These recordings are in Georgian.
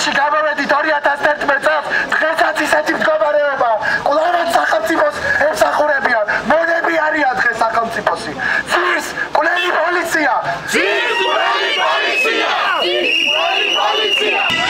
წლებში გამოვედით 2011 წელს, დღესაც ისეთი მდგომარეობა. კვლავაც სახელმწიფოს ემსახურებიან, მონები არიან დღეს სახელმწიფოსი. ძირს კვლელი პოლიცია! ძირს კვლელი პოლიცია! ძირს კვლელი პოლიცია!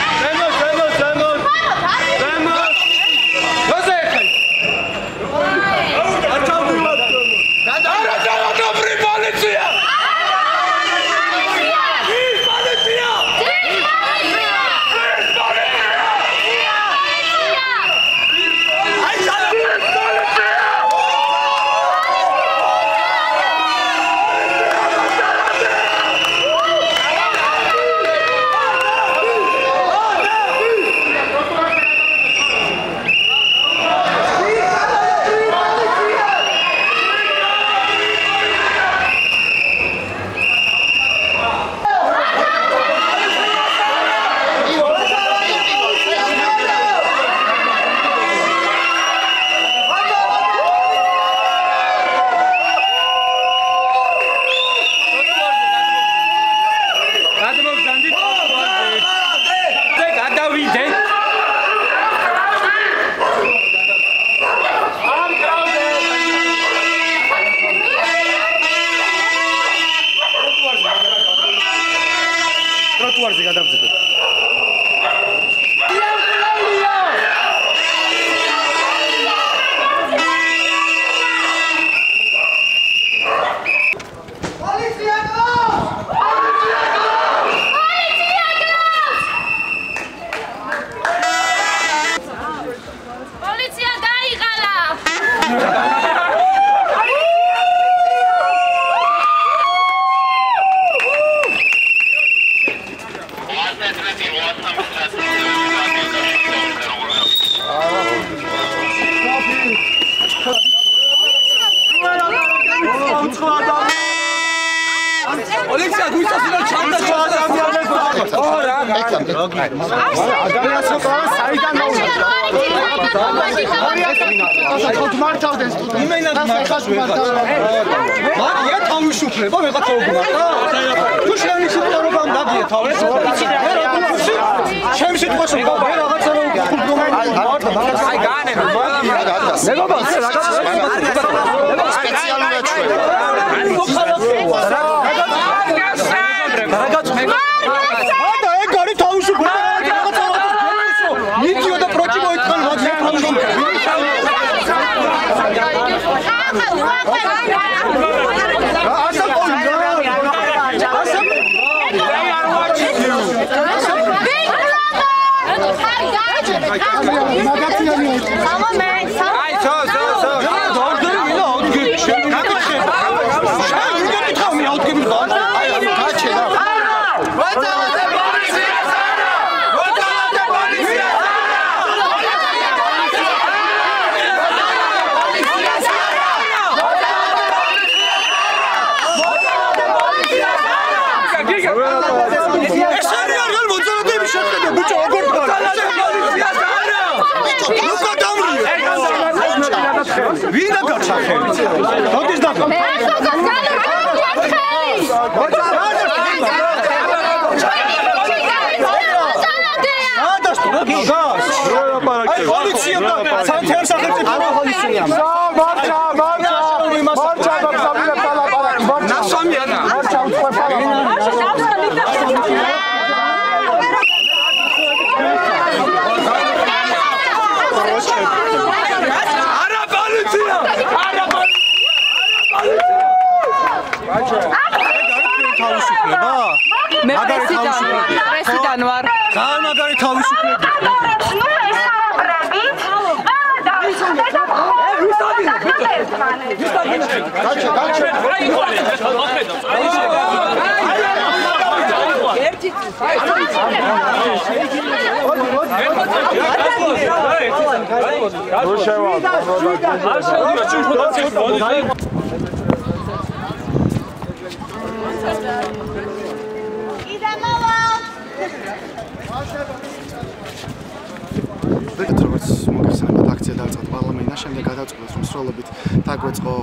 როგორც მოგახსენებათ, აქცია დაიწყო პარლამენტში. შემდეგ გადავწყვეტ რომ სროლობით დაგვეწყო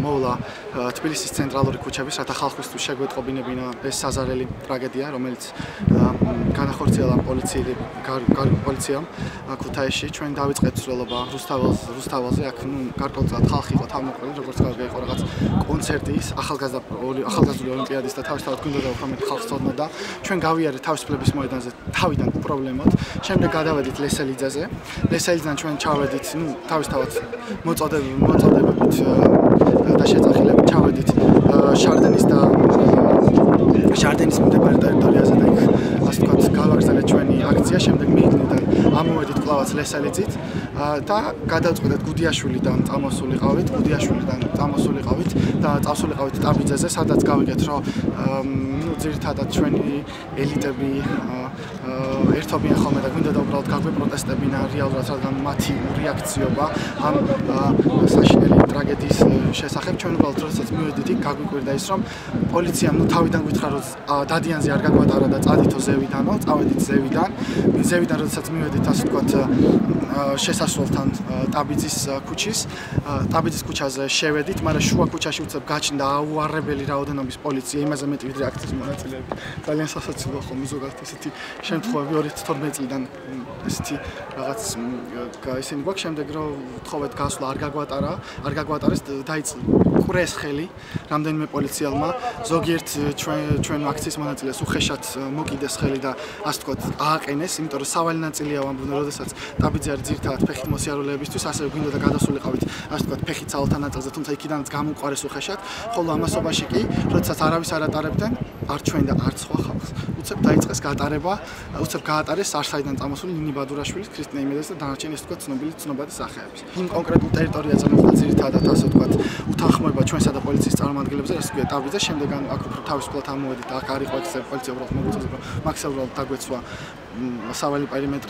მოვლა თბილისის ცენტრალური ქუჩების, რათა ხალხისთვის შეგვეტყობინებინა ეს საზარელი ტრაგედია, რომელიც განახორციელა პოლიციამ ქუთაისში. ჩვენ დავიწყეთ სროლობა რუსთაველზე, აქ გარკვეულწილად ხალხი იყო თავმოყრილი, როგორც გავიგე იყო რაღაც კონცერტის, ახალგაზრდული ოლიმპიადის და თავისთავად გვინდოდა უფრო მეტი ხალხს წოდნოდა. ჩვენ გავიარეთ თავისუფლების მოედანზე თავიდან უპრობლემოდ. შემდეგ გადავედით ლესელიძეზე. ლესელიძიდან ჩვენ ჩავედით, თავისთავად მოწოდებებით და შეწახილებით ჩავედით შარდენის მდებარე ტერიტორიაზე და იქ ასე ვთქვათ გავაგრძელეთ ჩვენი აქცია. შემდეგ მიიგნიდან ამოვედით კლავაც ლესელიძით და გადავწყვეტეთ გუდიაშვილიდან წამოსულიყავით და წავსულიყავით ტაბიძეზე, სადაც გავიგეთ რომ ძირითადად ჩვენი ელიტები ერთობიან ხოლმე და გვინდა და უბრალოდ გაგვეპროტესტებინა რეალურად, რადგან მათი რეაქციობა ამ საშინელი ტრაგედიის შესახებ. ჩვენ უბრალოდ როდესაც მივედით იქ გაგვიკვირდა ის რომ პოლიციამ თავიდან გითხრა რომ დადიანზე არ გაგვატარა და წადითო ზევიდანო, წავედით ზევიდან როდესაც მივედით ასე ვთქვათ შესასვლელთან ტაბიძის ქუჩაზე შევედით, მაგრამ შუა ქუჩაში უცებ გაჩნდა აუარებელი რაოდენობის პოლიცია, იმაზე მეტი ვიდრე აქციის მონაწილეები. ძალიან სასაცილოა ხოლმე ზოგადად ესეთი შემთხვევები 2012 წლიდან ესეთი რაღაც ისინი გვაქვს. შემდეგ რომ ვთხოვეთ გასვლა არ გაგვატარეს, დაიწყეს ხელი რამდენიმე პოლიციელმა, ზოგიერთ ჩვენ აქციის მონაწილეს უხეშად მოკიდეს ხელი და ასე ვთქვათ ააყენეს, იმიტომ რომ სავალი ნაწილია ვამბობდნენ, როდესაც ტაბიძე არის ძირითადად ფეხით მოსიარულეებისთვის, ასევე გვინდა და გადასულიყავით ასე ვთქვათ ფეხით სავალთან ნაწილზე, თუმცა იქიდანაც გამომყარეს უხეშად, ხოლო ამასობაში კი, როდესაც არავის არ ატარებდნენ, არ ჩვენ და არ სხვა ხალხს. უცებ დაიწყეს გატარება, უცებ გაატარეს არსაიდან წამოსული ნინი ბადურაშვილის, ქრისტინე იმედელის და დანარჩენი ასე ვთქვათ ცნობადი სახეების. იმ კონკრეტულ ტერიტორიაზე მოხდა ძირითადად ასე ვთქვათ უთანხმოება ჩვენსა და პოლიციის წარმომადგენლებზე, რასაც ქვია ტაბიძე, შემდეგ აქ უფრო თავისუფლად ამოვედით, აქ არ იყო ექსპერტ პოლიცია უბრალოდ მოგვიწევს, რომ მაქსიმალურად დაგვეცვა სავალი პერიმეტრი.